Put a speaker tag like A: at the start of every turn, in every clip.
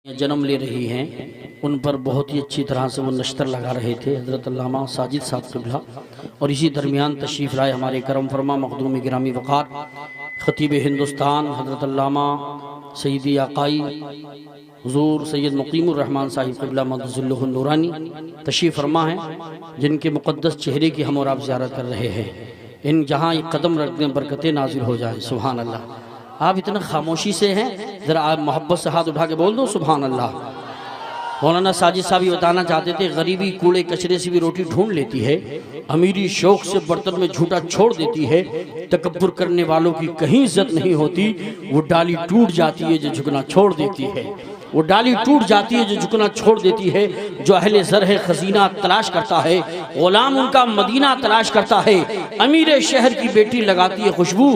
A: जन्म ले रही हैं उन पर बहुत ही अच्छी तरह से वो नश्तर लगा रहे थे हज़रत अल्लामा साजिद साहब क़िबला। और इसी दरमियान तशरीफ़ लाए हमारे करम फरमा मखदूम गिरामी वक़ार ख़तीब हिंदुस्तान हज़रत अल्लामा सैयदी आकाई हुज़ूर सैयद मुक़ीमुर रहमान साहिब क़िबला मक़दसुल्लहुन नूरानी तशरीफ़ फरमा हैं, जिनके मुक़द्दस चेहरे की हम और आप ज़ियारत कर रहे हैं। इन जहाँ एक कदम रखने बरकतें नाजिल हो जाए। सुभान अल्लाह। आप इतना खामोशी से हैं, ज़रा आप मोहब्बत से हाथ उठा के बोल दो सुभान अल्लाह। मौलाना साजिद साहब ये बताना चाहते थे, गरीबी कूड़े कचरे से भी रोटी ढूंढ लेती है, अमीरी शौक से बर्तन में झूठा छोड़ देती है, तकब्बुर करने वालों की कहीं इज्जत नहीं होती, वो डाली टूट जाती है जो झुकना छोड़ देती है, वो डाली टूट जाती है जो झुकना छोड़ देती है। जो अहले ज़र है खजीना तलाश करता है, गुलाम उनका मदीना तलाश करता है, अमीर शहर की बेटी लगाती है खुशबू,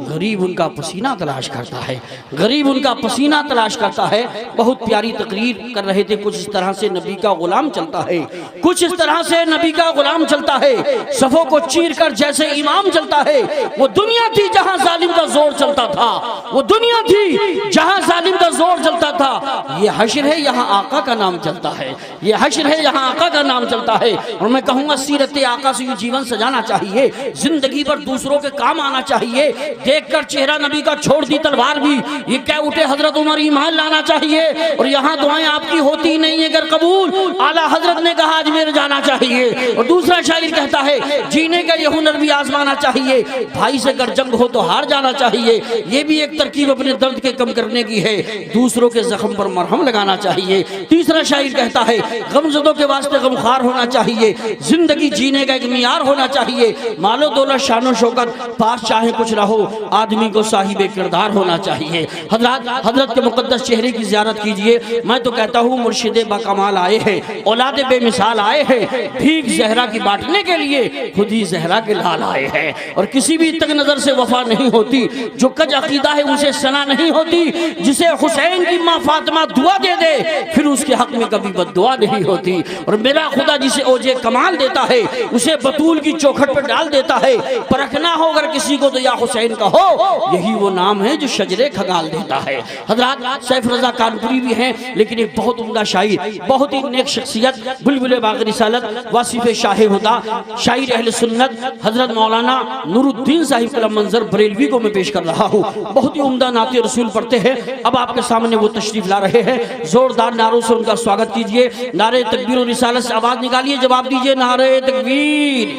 A: गरीब उनका पसीना तलाश करता है, गरीब उनका पसीना तलाश करता है। बहुत प्यारी तकरीर कर रहे थे, कुछ इस तरह से नबी का गुलाम चलता है, कुछ इस तरह से नबी का गुलाम चलता है, सफ़ों को चीर कर जैसे इमाम चलता है। वो दुनिया थी जहां जालिम का जोर चलता था, वो दुनिया थी जहां जालिम का जोर चलता था। ये हश्र है, यहाँ आका का नाम चलता है, ये हश्र है, यहाँ आका का नाम चलता है। और मैं कहूँगा सीरत आका से जीवन सजाना चाहिए, जिंदगी पर दूसरों के काम आना चाहिए। देखकर चेहरा नबी का छोड़ दी तलवार भी, ये क्या उठे हजरत उमर ईमान लाना चाहिए। और यहाँ दुआएं आपकी होती नहीं है, अगर कबूल आला हजरत ने कहा आज मेरे जाना चाहिए। और दूसरा शायर कहता है जीने का ये हुनर भी आजमाना चाहिए, भाई से अगर जंग हो तो हार जाना चाहिए। ये भी एक तरकीब अपने दर्द के कम करने की है, दूसरों के जख्म पर मरहम लगाना चाहिए। तीसरा शायर कहता है गमज़दों के वास्ते गमखार होना चाहिए, जिंदगी जीने का एक मियार होना चाहिए। मालो दौलत शानो शौकत पास चाहे कुछ ना हो, आदमी को साहिब किरदार होना चाहिए। हजरत के मुकद्दस चेहरे की ज़ियारत कीजिए। मैं तो कहता हूँ मुर्शिदे बाकमाल आए हैं, औलादे बेमिसाल आए हैं, भीख जहरा की बांटने के लिए खुद ही जहरा के लाल आए हैं। और किसी भी तक नजर से वफा नहीं होती, जो कज अकीदा है उसे सना नहीं होती, जिसे हुसैन की माँ फातिमा दुआ दे दे फिर उसके हक में कभी बद्दुआ नहीं होती। और मेरा खुदा जिसे ओजे कमाल देता है उसे बतूल की चौखट पर डाल देता है। परखना हो अगर किसी को तो या हुसैन का हो, यही वो नाम है जो शजरे खगाल देता है। हजरत सैफ रजा कानपुरी भी हैं, लेकिन एक बहुत उम्दा शायर, बहुत ही नेक शख्सियत, बुलबुल बाग़ रिसालत, वासिफ शाह हुदा, शायर अहले सुन्नत हजरत मौलाना नूरुद्दीन साहिब कलम मंजर बरेलवी को मैं पेश कर रहा हूँ। बहुत ही उम्दा नाते रसूल पढ़ते हैं। अब आपके सामने वो तशरीफ ला रहे हैं, जोरदार नारों से उनका स्वागत कीजिए। नारे तकबीर और रिसालत से आवाज निकालिए, जवाब दीजिए नारे तकबीर,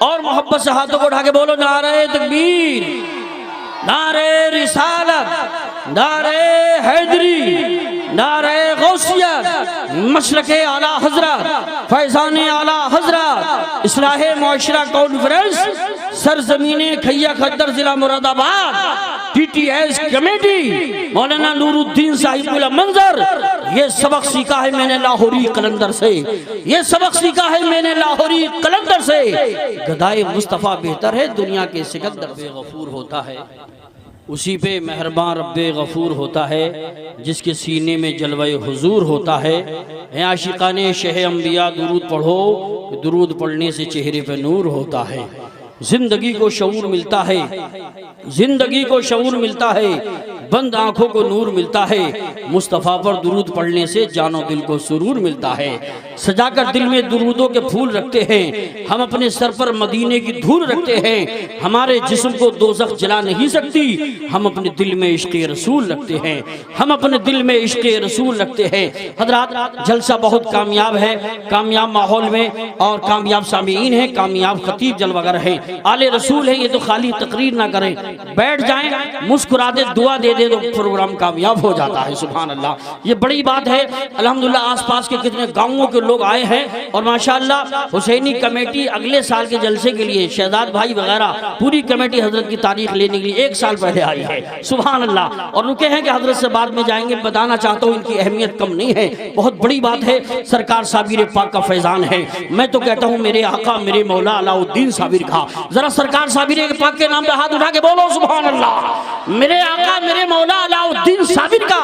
A: और मोहब्बत से हाथों को उठा के बोलो नारे तकबीर, नारे रिसालत, नारे हैदरी, नारे गौसियत, मशरक़े आला हजरत, फैज़ाने आला हजरत, इस्लाहे मुआशरा कॉन्फ्रेंस, सरजमीने खैया खद्दर जिला मुरादाबाद, TTS कमेटी, मौलाना नूरुद्दीन साहिब कलम मंजर। ये सबक सीखा है मैंने लाहौरी कलंदर से, ये सबक सीखा है मैंने लाहौरी कलंदर से। गदाए मुस्तफ़ा बेहतर है, दुनिया के सिकंदर बेगफूर होता है, उसी पे मेहरबान रब्बे गफूर होता है, जिसके सीने में जलवे हुजूर होता है। आशिकाने शह अंबिया दुरूद पढ़ो, दुरूद पढ़ने से चेहरे पे नूर होता है। जिंदगी को शऊर मिलता है, जिंदगी को शऊर मिलता है, बंद आंखों को नूर मिलता है। मुस्तफ़ा पर दुरूद पढ़ने से जानो दिल को सुरूर मिलता है। सजाकर दिल में दुरूदों के फूल रखते हैं, हम अपने सर पर मदीने की धूल रखते हैं। हमारे जिस्म को दोज़ख जला नहीं सकती, हम अपने दिल में इश्क़े रसूल रखते हैं, हम अपने दिल में इश्क़े रसूल रखते हैं। हज़रात जलसा बहुत कामयाब है, कामयाब माहौल में और कामयाब सामीईन हैं, कामयाब खतीब जलवागर हैं, आले रसूल है। ये तो खाली तकरीर ना करें, बैठ जाएं, मुस्कुरा दे, दुआ दे दे तो प्रोग्राम कामयाब हो जाता है। सुभान अल्लाह, ये बड़ी बात है। अल्हम्दुलिल्लाह आसपास के कितने गांवों के लोग आए हैं, और माशाअल्लाह हुसैनी कमेटी अगले साल के जलसे के लिए शहजाद भाई वगैरह पूरी कमेटी हजरत की तारीख लेने के लिए 1 साल पहले आई है। सुभान अल्लाह, और रुके हैं कि हजरत से बाद में जाएंगे। बताना चाहता हूँ इनकी अहमियत कम नहीं है, बहुत बड़ी बात है। सरकार साबिर पाक का फैजान है। मैं तो कहता हूँ मेरे आका मेरे मौला अलाउद्दीन साबिर का, जरा सरकार साबिर पाक के नाम पे हाथ उठा के बोलो सुभान अल्लाह। मेरे आका मेरे मेरे मौला अलाउद्दीन साबिर का,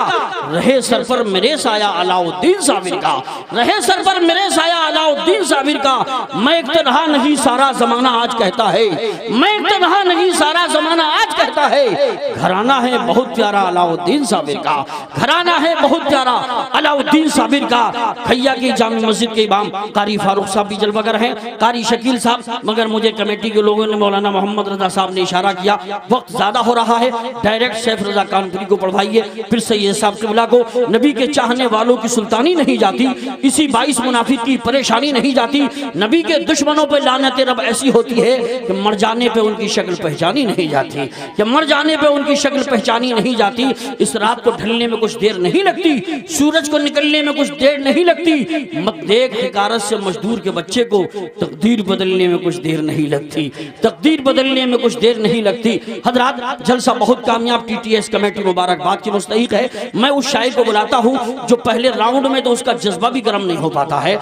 A: रहे सर पर मेरे साया अलाउद्दीन साबिर का, रहे सर पर मेरे साया अलाउद्दीन साबिर का। मैं एक तन्हा नहीं सारा जमाना आज कहता है, मैं एक तन्हा नहीं सारा जमाना आज कहता है। घराना है बहुत प्यारा अलाउद्दीन साबिर का, घराना है बहुत प्यारा अलाउद्दीन साबिर का। खैया की जामी मस्जिद के इमाम कारी फारूक साहब भी जलवागर हैं, कारी शकील साहब, मगर मुझे कमेटी के लोगों ने मौलाना मोहम्मद रजा साहब ने इशारा किया वक्त ज्यादा हो रहा है, डायरेक्ट सैफ रजा कानपुरी को पढ़वाइए। फिर सैयद साहब किबला को नबी के चाहने वालों की सुल्तानी नहीं जाती, इसी 22 मुनाफिक की परेशानी नहीं जाती। नबी के दुश्मनों पर लानत रब ऐसी होती है कि मर जाने पे उनकी शक्ल पहचानी नहीं जाती, कि मर जाने पे उनकी शक्ल पहचानी नहीं जाती। इस रात को ढलने में कुछ देर नहीं लगती, सूरज को निकलने में कुछ देर नहीं लगती। मत देख हिकारत से मजदूर के बच्चे को, तकदीर बदलने में कुछ देर नहीं लगती, तकदीर बदलने में कुछ देर नहीं लगती। हजरात जलसा बहुत कामयाब, TTS कमेटी मुबारकबाद की मुस्तहिक है। मैं उस शायर को बुलाता हूँ जो पहले राउंड में तो उसका जज्बा भी गर्म नहीं हो पाता है।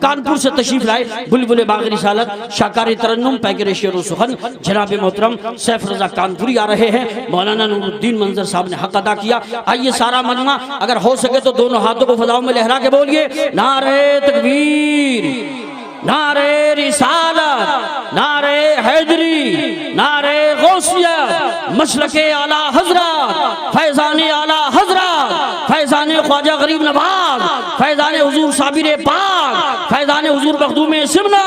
A: कानपुर से तशरीफ लाए बुलबुल बाग़ रिसालत शाकारी तरन्नुम पैकर शेर सुखन जनाब मोहतरम सैफ रजा कानपुरी आ रहे हैं। मौलाना नूरुद्दीन मंजर साहब ने हक अदा किया। आइए सारा मजमा, अगर हो सके तो दोनों हाथों को फजाओं में लहरा के बोलिए नारे तकबीर, नारे रिसालत, नारे हैदरी, नारे गौसिया, मसलके आला हजरत, फैजाने आला हजरत, फैजाने ख्वाजा गरीब नवाज, फैजाने हुजूर साबिर पाक, फैजाने हुजूर मखदूम सिमना,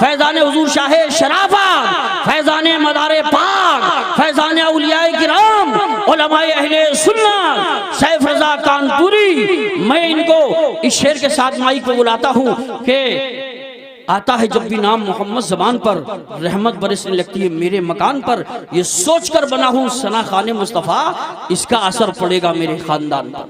A: फैजाने हुजूर शाह शराफत, फैजाने मदारे पाक, फैजाने औलियाए किराम, उलमाए अहले सुन्नत सैफ रजा कानपुरी। मैं इनको इस शेर के साथ माइक पे बुलाता हूँ कि आता है जब भी नाम मोहम्मद ज़बान पर, रहमत बरसने लगती है मेरे मकान पर। ये सोच कर बना हूँ सना खाने मुस्तफ़ा, इसका असर पड़ेगा मेरे खानदान पर।